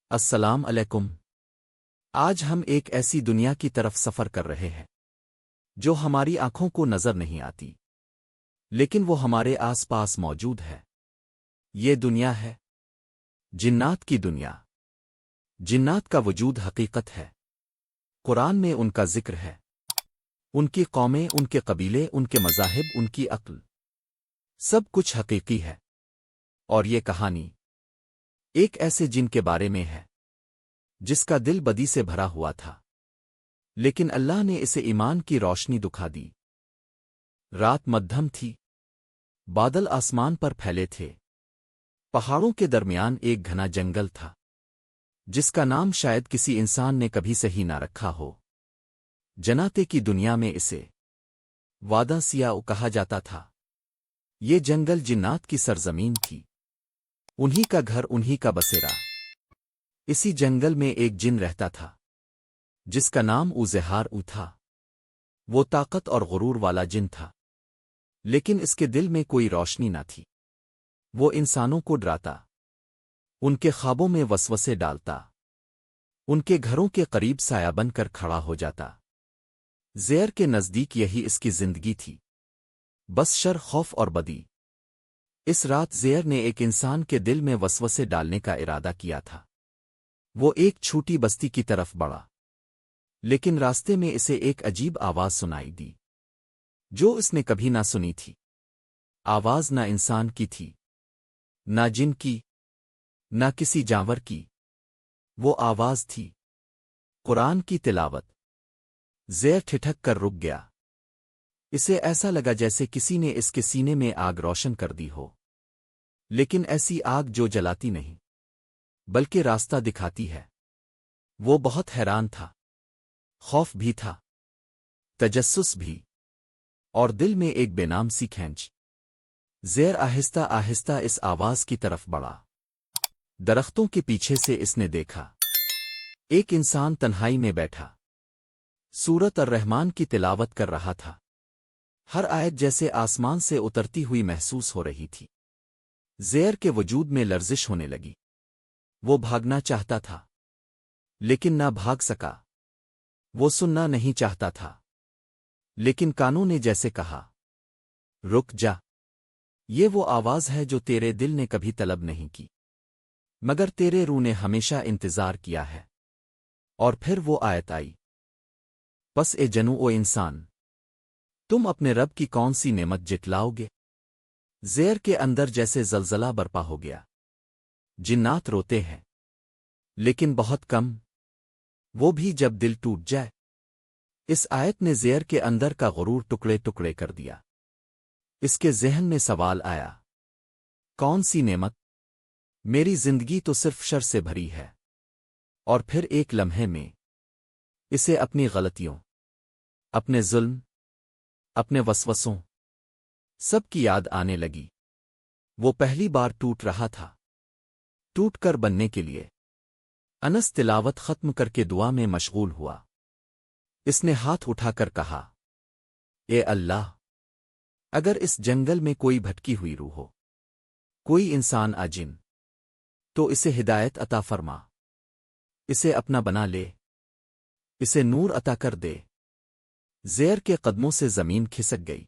السلام علیکم۔ آج ہم ایک ایسی دنیا کی طرف سفر کر رہے ہیں جو ہماری آنکھوں کو نظر نہیں آتی، لیکن وہ ہمارے آس پاس موجود ہے۔ یہ دنیا ہے جنات کی دنیا۔ جنات کا وجود حقیقت ہے۔ قرآن میں ان کا ذکر ہے، ان کی قومیں، ان کے قبیلے، ان کے مذاہب، ان کی عقل، سب کچھ حقیقی ہے۔ اور یہ کہانی ایک ایسے جن کے بارے میں ہے جس کا دل بدی سے بھرا ہوا تھا، لیکن اللہ نے اسے ایمان کی روشنی دکھا دی۔ رات مدھم تھی، بادل آسمان پر پھیلے تھے، پہاڑوں کے درمیان ایک گھنا جنگل تھا جس کا نام شاید کسی انسان نے کبھی سے ہی نہ رکھا ہو۔ جناتے کی دنیا میں اسے وادہ سیاہ کہا جاتا تھا۔ یہ جنگل جنات کی سرزمین تھی، انہی کا گھر، انہی کا بسیرا۔ اسی جنگل میں ایک جن رہتا تھا جس کا نام اوزہار تھا۔ وہ طاقت اور غرور والا جن تھا، لیکن اس کے دل میں کوئی روشنی نہ تھی۔ وہ انسانوں کو ڈراتا، ان کے خوابوں میں وسوسے ڈالتا، ان کے گھروں کے قریب سایہ بن کر کھڑا ہو جاتا۔ زیر کے نزدیک یہی اس کی زندگی تھی، بس شر، خوف اور بدی۔ اس رات زیر نے ایک انسان کے دل میں وسوسے ڈالنے کا ارادہ کیا تھا۔ وہ ایک چھوٹی بستی کی طرف بڑھا، لیکن راستے میں اسے ایک عجیب آواز سنائی دی جو اس نے کبھی نہ سنی تھی۔ آواز نہ انسان کی تھی، نہ جن کی، نہ کسی جانور کی۔ وہ آواز تھی قرآن کی تلاوت۔ زیر ٹھٹک کر رک گیا۔ اسے ایسا لگا جیسے کسی نے اس کے سینے میں آگ روشن کر دی ہو، لیکن ایسی آگ جو جلاتی نہیں بلکہ راستہ دکھاتی ہے۔ وہ بہت حیران تھا، خوف بھی تھا، تجسس بھی، اور دل میں ایک بے نام سی کھینچ۔ زیر آہستہ آہستہ اس آواز کی طرف بڑھا۔ درختوں کے پیچھے سے اس نے دیکھا ایک انسان تنہائی میں بیٹھا، سورت الرحمن کی تلاوت کر رہا تھا۔ ہر آیت جیسے آسمان سے اترتی ہوئی محسوس ہو رہی تھی۔ زیر کے وجود میں لرزش ہونے لگی۔ وہ بھاگنا چاہتا تھا لیکن نہ بھاگ سکا۔ وہ سننا نہیں چاہتا تھا، لیکن کانوں نے جیسے کہا، رک جا، یہ وہ آواز ہے جو تیرے دل نے کبھی طلب نہیں کی، مگر تیرے روح نے ہمیشہ انتظار کیا ہے۔ اور پھر وہ آیت آئی، پس اے جنو، او انسان، تم اپنے رب کی کون سی نعمت جٹلاؤ گے؟ زیر کے اندر جیسے زلزلہ برپا ہو گیا۔ جنات روتے ہیں، لیکن بہت کم، وہ بھی جب دل ٹوٹ جائے۔ اس آیت نے زیر کے اندر کا غرور ٹکڑے ٹکڑے کر دیا۔ اس کے ذہن میں سوال آیا، کون سی نعمت؟ میری زندگی تو صرف شر سے بھری ہے۔ اور پھر ایک لمحے میں اسے اپنی غلطیوں، اپنے ظلم، اپنے وسوسوں، سب کی یاد آنے لگی۔ وہ پہلی بار ٹوٹ رہا تھا، ٹوٹ کر بننے کے لیے۔ انس تلاوت ختم کر کے دعا میں مشغول ہوا۔ اس نے ہاتھ اٹھا کر کہا، اے اللہ، اگر اس جنگل میں کوئی بھٹکی ہوئی روح ہو، کوئی انسان آجن، تو اسے ہدایت عطا فرما، اسے اپنا بنا لے، اسے نور عطا کر دے۔ زیر کے قدموں سے زمین کھسک گئی۔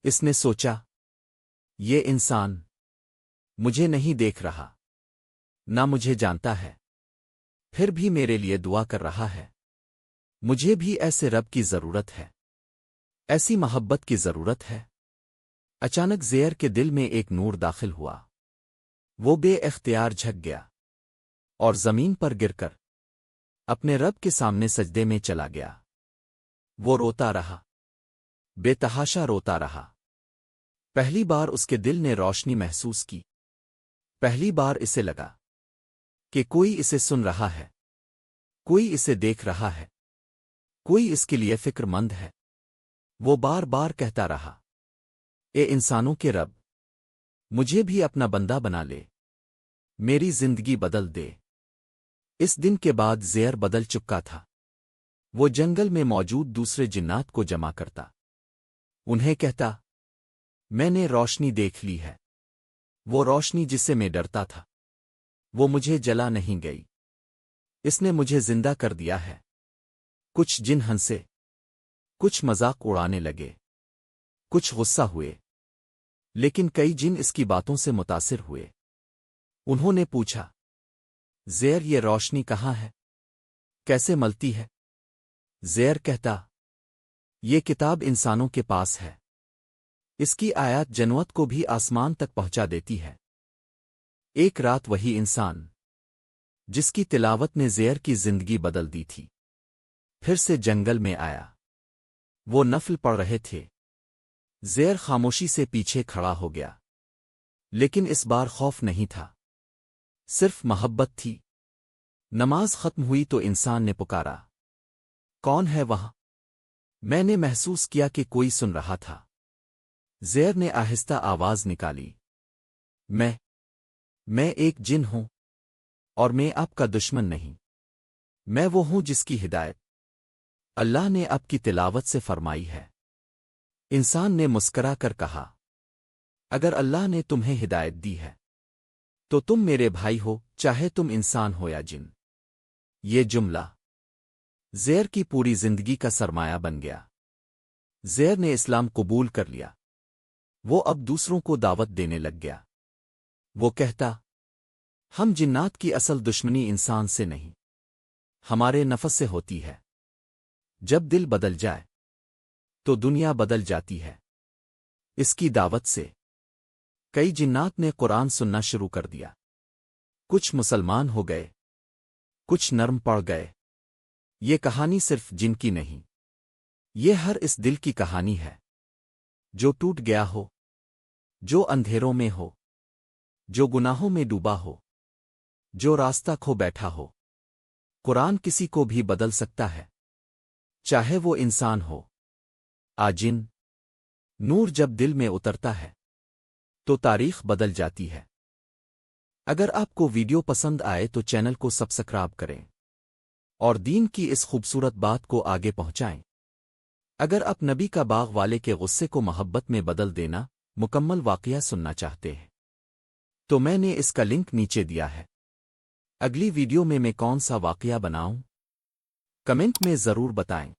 اس نے سوچا، یہ انسان مجھے نہیں دیکھ رہا، نہ مجھے جانتا ہے، پھر بھی میرے لیے دعا کر رہا ہے۔ مجھے بھی ایسے رب کی ضرورت ہے، ایسی محبت کی ضرورت ہے۔ اچانک زیر کے دل میں ایک نور داخل ہوا۔ وہ بے اختیار جھک گیا اور زمین پر گر کر اپنے رب کے سامنے سجدے میں چلا گیا۔ وہ روتا رہا، بے تحاشا روتا رہا۔ پہلی بار اس کے دل نے روشنی محسوس کی۔ پہلی بار اسے لگا کہ کوئی اسے سن رہا ہے، کوئی اسے دیکھ رہا ہے، کوئی اس کے لیے فکر مند ہے۔ وہ بار بار کہتا رہا، اے انسانوں کے رب، مجھے بھی اپنا بندہ بنا لے، میری زندگی بدل دے۔ اس دن کے بعد زیر بدل چکا تھا۔ وہ جنگل میں موجود دوسرے جنات کو جمع کرتا، انہیں کہتا، میں نے روشنی دیکھ لی ہے، وہ روشنی جس سے میں ڈرتا تھا، وہ مجھے جلا نہیں گئی۔ اس نے مجھے زندہ کر دیا ہے۔ کچھ جن ہنسے، کچھ مذاق اڑانے لگے، کچھ غصہ ہوئے، لیکن کئی جن اس کی باتوں سے متاثر ہوئے۔ انہوں نے پوچھا، زیر یہ روشنی کہاں ہے؟ کیسے ملتی ہے؟ زیر کہتا، یہ کتاب انسانوں کے پاس ہے، اس کی آیات جنوت کو بھی آسمان تک پہنچا دیتی ہے۔ ایک رات وہی انسان جس کی تلاوت نے زیر کی زندگی بدل دی تھی پھر سے جنگل میں آیا۔ وہ نفل پڑھ رہے تھے۔ زیر خاموشی سے پیچھے کھڑا ہو گیا، لیکن اس بار خوف نہیں تھا، صرف محبت تھی۔ نماز ختم ہوئی تو انسان نے پکارا، کون ہے وہاں؟ میں نے محسوس کیا کہ کوئی سن رہا تھا۔ زیر نے آہستہ آواز نکالی، میں ایک جن ہوں، اور میں آپ کا دشمن نہیں، میں وہ ہوں جس کی ہدایت اللہ نے آپ کی تلاوت سے فرمائی ہے۔ انسان نے مسکرا کر کہا، اگر اللہ نے تمہیں ہدایت دی ہے تو تم میرے بھائی ہو، چاہے تم انسان ہو یا جن۔ یہ جملہ زیر کی پوری زندگی کا سرمایہ بن گیا۔ زیر نے اسلام قبول کر لیا۔ وہ اب دوسروں کو دعوت دینے لگ گیا۔ وہ کہتا، ہم جنات کی اصل دشمنی انسان سے نہیں، ہمارے نفس سے ہوتی ہے۔ جب دل بدل جائے تو دنیا بدل جاتی ہے۔ اس کی دعوت سے کئی جنات نے قرآن سننا شروع کر دیا۔ کچھ مسلمان ہو گئے، کچھ نرم پڑ گئے۔ یہ کہانی صرف جن کی نہیں، یہ ہر اس دل کی کہانی ہے جو ٹوٹ گیا ہو، جو اندھیروں میں ہو، جو گناہوں میں ڈوبا ہو، جو راستہ کھو بیٹھا ہو۔ قرآن کسی کو بھی بدل سکتا ہے، چاہے وہ انسان ہو آجن۔ نور جب دل میں اترتا ہے تو تاریخ بدل جاتی ہے۔ اگر آپ کو ویڈیو پسند آئے تو چینل کو سبسکرائب کریں اور دین کی اس خوبصورت بات کو آگے پہنچائیں۔ اگر آپ نبی کا باغ والے کے غصے کو محبت میں بدل دینا مکمل واقعہ سننا چاہتے ہیں تو میں نے اس کا لنک نیچے دیا ہے۔ اگلی ویڈیو میں کون سا واقعہ بناؤں؟ کمنٹ میں ضرور بتائیں۔